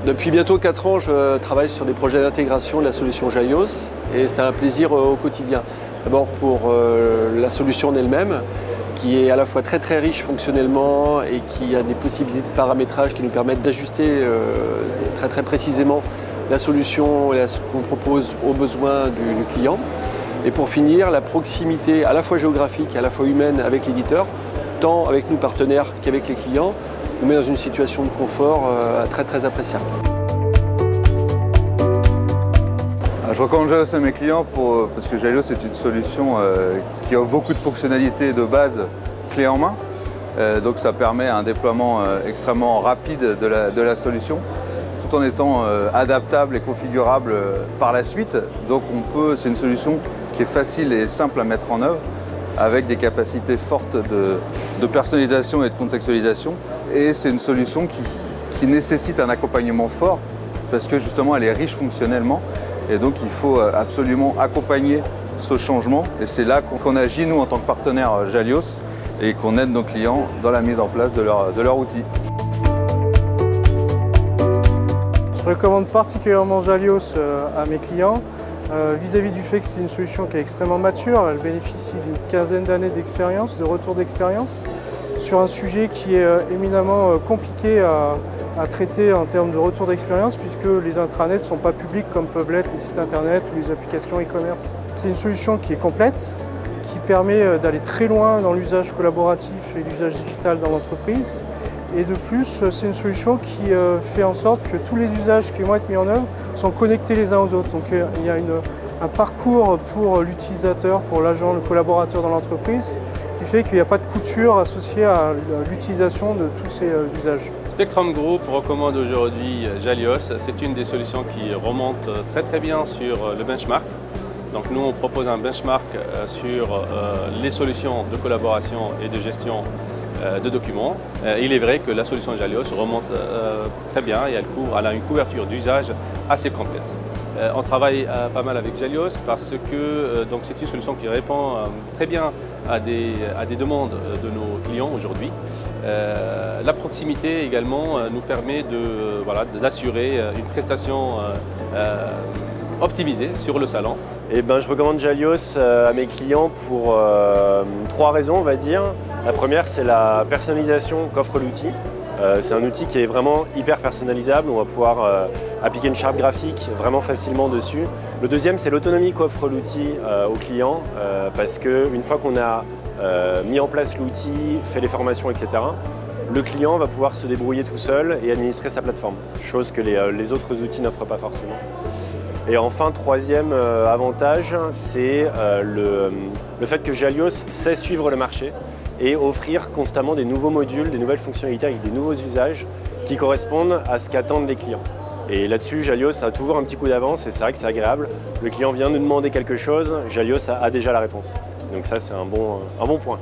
Depuis bientôt 4 ans, je travaille sur des projets d'intégration de la solution Jalios et c'est un plaisir au quotidien. D'abord pour la solution en elle-même, qui est à la fois très très riche fonctionnellement et qui a des possibilités de paramétrage qui nous permettent d'ajuster très très précisément la solution qu'on propose aux besoins du client. Et pour finir, la proximité à la fois géographique et à la fois humaine avec l'éditeur, tant avec nous partenaires qu'avec les clients, nous met dans une situation de confort très très appréciable. Je recommande Jalios à mes clients parce que Jalios est une solution qui offre beaucoup de fonctionnalités de base clé en main. Donc ça permet un déploiement extrêmement rapide de la solution, tout en étant adaptable et configurable par la suite. Donc c'est une solution qui est facile et simple à mettre en œuvre, avec des capacités fortes de personnalisation et de contextualisation. Et c'est une solution qui nécessite un accompagnement fort parce que justement elle est riche fonctionnellement et donc il faut absolument accompagner ce changement. Et c'est là qu'on agit nous en tant que partenaire Jalios et qu'on aide nos clients dans la mise en place de leur outil. Je recommande particulièrement Jalios à mes clients vis-à-vis du fait que c'est une solution qui est extrêmement mature. Elle bénéficie d'une quinzaine d'années d'expérience, de retour d'expérience, sur un sujet qui est éminemment compliqué à traiter en termes de retour d'expérience puisque les intranets ne sont pas publics comme peuvent l'être les sites internet ou les applications e-commerce. C'est une solution qui est complète, qui permet d'aller très loin dans l'usage collaboratif et l'usage digital dans l'entreprise. Et de plus, c'est une solution qui fait en sorte que tous les usages qui vont être mis en œuvre sont connectés les uns aux autres. Donc il y a un parcours pour l'utilisateur, pour l'agent, le collaborateur dans l'entreprise, qui fait qu'il n'y a pas de couture associée à l'utilisation de tous ces usages. Spectrum Group recommande aujourd'hui Jalios. C'est une des solutions qui remonte très très bien sur le benchmark. Donc nous on propose un benchmark sur les solutions de collaboration et de gestion de documents. Il est vrai que la solution Jalios remonte très bien et elle a une couverture d'usage assez complète. On travaille pas mal avec Jalios parce que c'est une solution qui répond très bien à des demandes de nos clients aujourd'hui. La proximité également nous permet d'assurer une prestation optimisée sur le salon. Je recommande Jalios à mes clients pour 3 raisons, on va dire. La première, c'est la personnalisation qu'offre l'outil. C'est un outil qui est vraiment hyper personnalisable. On va pouvoir appliquer une charte graphique vraiment facilement dessus. Le deuxième, c'est l'autonomie qu'offre l'outil aux clients parce qu'une fois qu'on a mis en place l'outil, fait les formations, etc., le client va pouvoir se débrouiller tout seul et administrer sa plateforme, chose que les autres outils n'offrent pas forcément. Et enfin, troisième avantage, c'est le fait que Jalios sait suivre le marché et offrir constamment des nouveaux modules, des nouvelles fonctionnalités avec des nouveaux usages qui correspondent à ce qu'attendent les clients. Et là-dessus, Jalios a toujours un petit coup d'avance et c'est vrai que c'est agréable. Le client vient nous demander quelque chose, Jalios a déjà la réponse. Donc ça, c'est un bon point.